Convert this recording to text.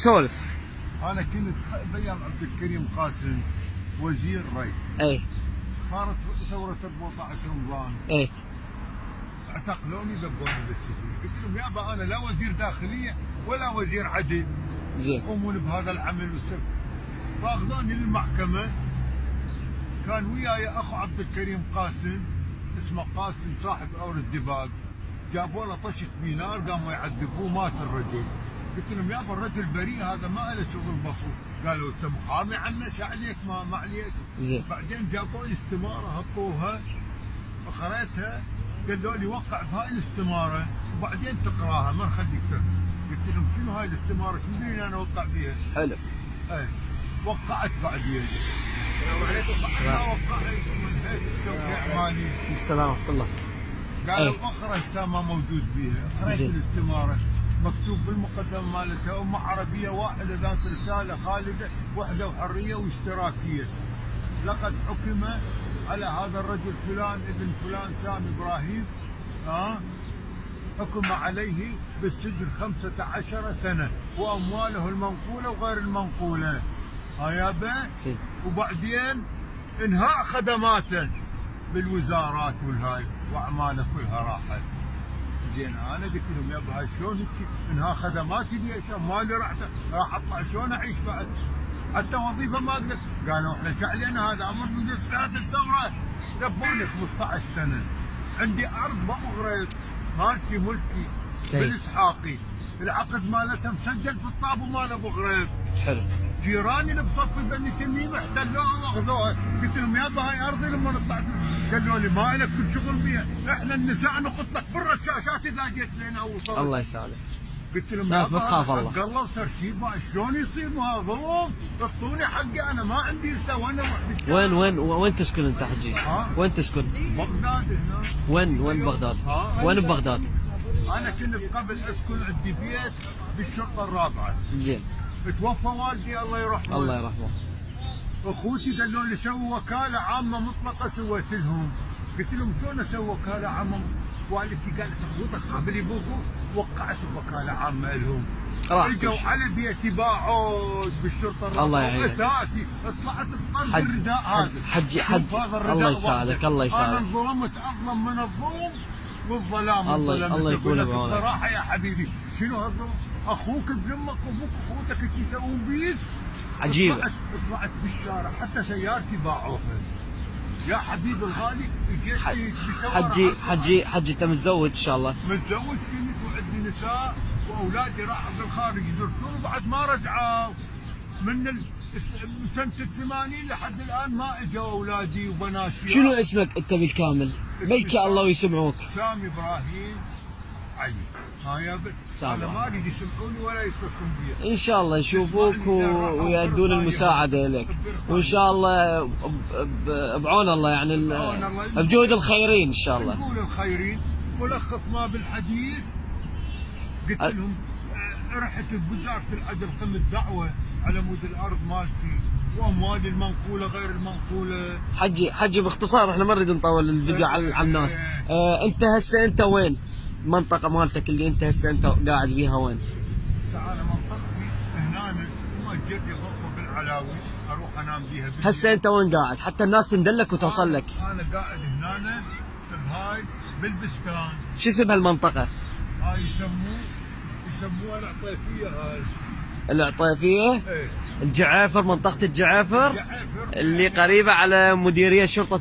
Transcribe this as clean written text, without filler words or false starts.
سولف. انا كنت بايام عبد الكريم قاسم وزير ري. اي. صارت ثوره 14 رمضان. اي. اعتقلوني ذبوني بالسجن، قلت لهم يابا انا لا وزير داخليه ولا وزير عدل. زين. يقومون بهذا العمل والسب. فاخذوني للمحكمه. كان وياي اخو عبد الكريم قاسم اسمه قاسم صاحب اور الدباق. جابوا له طشت بنار قاموا يعذبوه مات الرجل. قلت لهم يابا الرجل بريء هذا ما له شغل بخو. قالوا انت محامي عنه شو عليك ما عليك. زين. بعدين جابوا لي استماره هطوها وقريتها قالوا لي وقع بهاي الاستماره وبعدين تقراها ما نخليك تقرا. قلت لهم شنو هاي الاستماره شو مدري انا اوقع بيها. حلو. اي وقعت بعدين. وقعت وانتهيت التوقيع مالي. السلام ورحمه الله. قالوا اقرا هسه ما موجود بيها. قريت الاستماره مكتوب بالمقدمه مالتها امه عربيه واحده ذات رساله خالده وحده وحريه واشتراكيه. لقد حكم على هذا الرجل فلان ابن فلان سامي ابراهيم حكم عليه بالسجن 15 سنه وامواله المنقوله وغير المنقوله. يابا. وبعدين انهاء خدماته بالوزارات والهاي واعماله كلها راحت. زين انا قلت لهم يابا هاي شلون هيك انهاء خدماتي دي مالي راح اطلع شلون اعيش بعد؟ حتى وظيفه ما اقدر. قالوا احنا شو علينا هذا امر من انتهت الثوره. ذبوني 15 سنه. عندي ارض بمغرب مالتي ملكي بالاسحاقي. العقد مالتها مسجل في الطابو مال ابو غريب. حلو. جيراني اللي بصف بني تميم احتلوها واخذوها. قلت لهم يابا هاي ارضي لما طلعت. قالوا لي ما لك كل شغل بيها، احنا النساء نقط لك برا الشاشات اذا جيت لنا وصلت. الله يسعدك. قلت لهم ناس بتخاف الله. حق الله وترتيب شلون يصير ما ظلم؟ اعطوني حقي انا ما عندي وانا وحدي. وين تسكن انت حجي؟ وين تسكن؟ بغداد هنا. وين بغداد؟ وين ببغداد؟ انا كنت قبل اسكن عندي بيت بالشرطه الرابعه. زين. توفى والدي الله يرحمه. الله يرحمه. اخوتي قالوا لي سووا وكاله عامه مطلقه سويت لهم. قلت لهم شلون اسوي وكاله عامه؟ والدتي قالت اخوتك قابل ابوكم وقعت بوكاله عامه لهم. اجوا على بيتي باعوا بالشرطه الرابعه. الله يعينك. اساسي طلعت بطرد الرداء هذا. حجي الله يساعدك. الله يساعدك. انا انظلمت اظلم من الظلم والظلام. الله يكون بعونك. بصراحه يا حبيبي شنو هالظلم؟ اخوك بلمك وابوك اخوتك يسوون بيك. عجيبه. طلعت بالشارع حتى سيارتي باعوها. يا حبيبي الغالي حجي انت متزوج ان شاء الله؟ متزوج كنت وعندي نساء واولادي راحوا بالخارج يدرسون وبعد ما رجعوا. من سنه ال80 لحد الان ما اجوا اولادي وبناتي. شنو اسمك انت بالكامل؟ بلكي الله ويسمعوك. سامي ابراهيم علي. يا بنت انا ما اريد يسمعوني ولا يتصلون بي. ان شاء الله يشوفوك ويأدون المساعده لك، وان شاء الله بعون الله يعني بجهود الخيرين ان شاء الله. نقول الخيرين. ملخص ما بالحديث قلت لهم رحت بوزاره العدل قمت دعوه على مود الارض مالتي واموالي المنقوله غير المنقوله. حجي باختصار احنا ما نريد نطول الفيديو على الناس. انت هسه انت وين؟ المنطقة مالتك اللي انت هسه انت قاعد بيها وين؟ هسه انا منطقتي هنا مأجر لي غرفة بالعلاوي اروح انام بيها. هسه انت وين قاعد؟ حتى الناس تندلك وتوصل لك. انا قاعد هنا بهاي بالبستان. شو اسم هالمنطقة؟ هاي يسموها العطيفية. هاي العطيفية؟ ايه. الجعافر، منطقة الجعافر اللي قريبة على مديرية شرطة